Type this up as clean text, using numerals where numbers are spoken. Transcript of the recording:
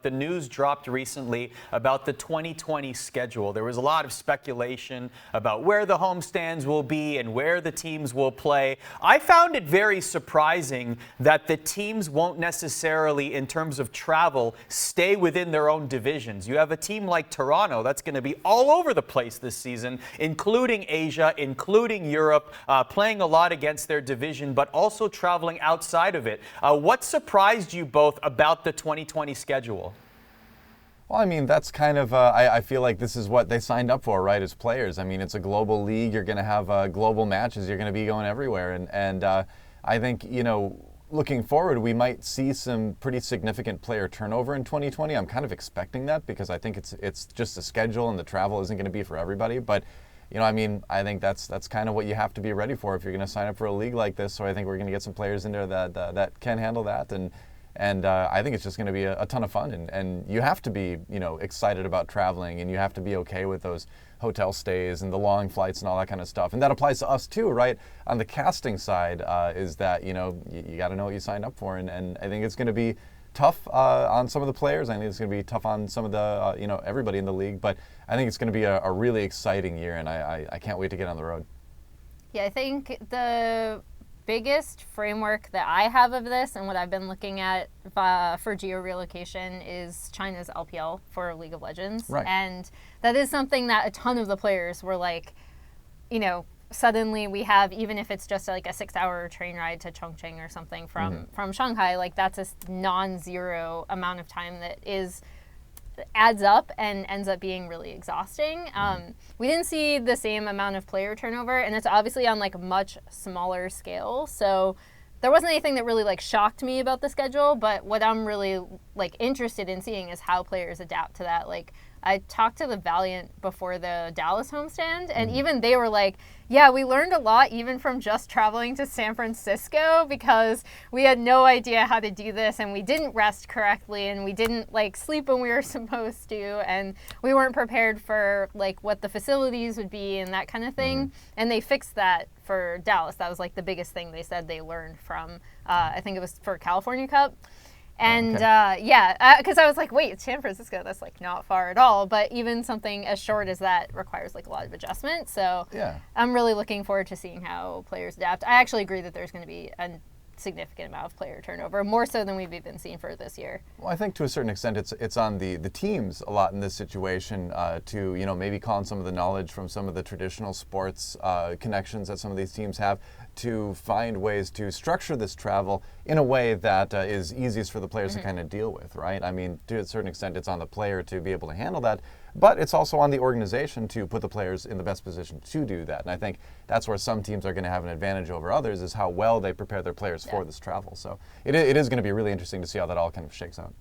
the news dropped recently about the 2020 schedule. There was a lot of speculation about where the homestands will be and where the teams will play. I found it very surprising that the teams won't necessarily, in terms of travel, stay within their own divisions. You have a team like Toronto that's going to be all over the place this season, including Asia, including Europe, playing a lot against their division, but also traveling outside of it. What surprised you both about the 2020 schedule? Well, I mean, that's kind of, I feel like this is what they signed up for, right, as players. I mean, it's a global league. You're going to have global matches. You're going to be going everywhere. And I think, you know, looking forward, we might see some pretty significant player turnover in 2020. I'm kind of expecting that because I think it's just a schedule and the travel isn't going to be for everybody. But, you know, I mean, I think that's kind of what you have to be ready for if you're going to sign up for a league like this. So I think we're going to get some players in there that can handle that. And I think it's just going to be a ton of fun. And you have to be, you know, excited about traveling, and you have to be okay with those hotel stays and the long flights and all that kind of stuff. And that applies to us too, right? On the casting side, is that, you know, you got to know what you signed up for. And I think it's going to be tough on some of the players. I think it's going to be tough on some of the, you know, everybody in the league. But I think it's going to be a really exciting year, and I can't wait to get on the road. Yeah, I think the biggest framework that I have of this and what I've been looking at for geo-relocation is China's LPL for League of Legends. Right. And that is something that a ton of the players were like, you know, suddenly we have, even if it's just like a 6-hour train ride to Chongqing or something from Shanghai, like that's a non-zero amount of time that adds up and ends up being really exhausting. We didn't see the same amount of player turnover, and it's obviously on like a much smaller scale. So there wasn't anything that really like shocked me about the schedule, but what I'm really like interested in seeing is how players adapt to that. Like I talked to the Valiant before the Dallas homestand, and even they were like, yeah, we learned a lot even from just traveling to San Francisco because we had no idea how to do this, and we didn't rest correctly, and we didn't like sleep when we were supposed to, and we weren't prepared for like what the facilities would be and that kind of thing. And they fixed that for Dallas. That was like the biggest thing they said they learned from, I think it was for California Cup. And because I was like, wait, San Francisco, that's like not far at all. But even something as short as that requires like a lot of adjustment. So Yeah. I'm really looking forward to seeing how players adapt. I actually agree that there's going to be a significant amount of player turnover, more so than we've even seen for this year. Well, I think to a certain extent it's on the teams a lot in this situation to, you know, maybe call on some of the knowledge from some of the traditional sports connections that some of these teams have to find ways to structure this travel in a way that is easiest for the players to kind of deal with, right? I mean, to a certain extent, it's on the player to be able to handle that, but it's also on the organization to put the players in the best position to do that. And I think that's where some teams are going to have an advantage over others, is how well they prepare their players for this travel. So it is going to be really interesting to see how that all kind of shakes out.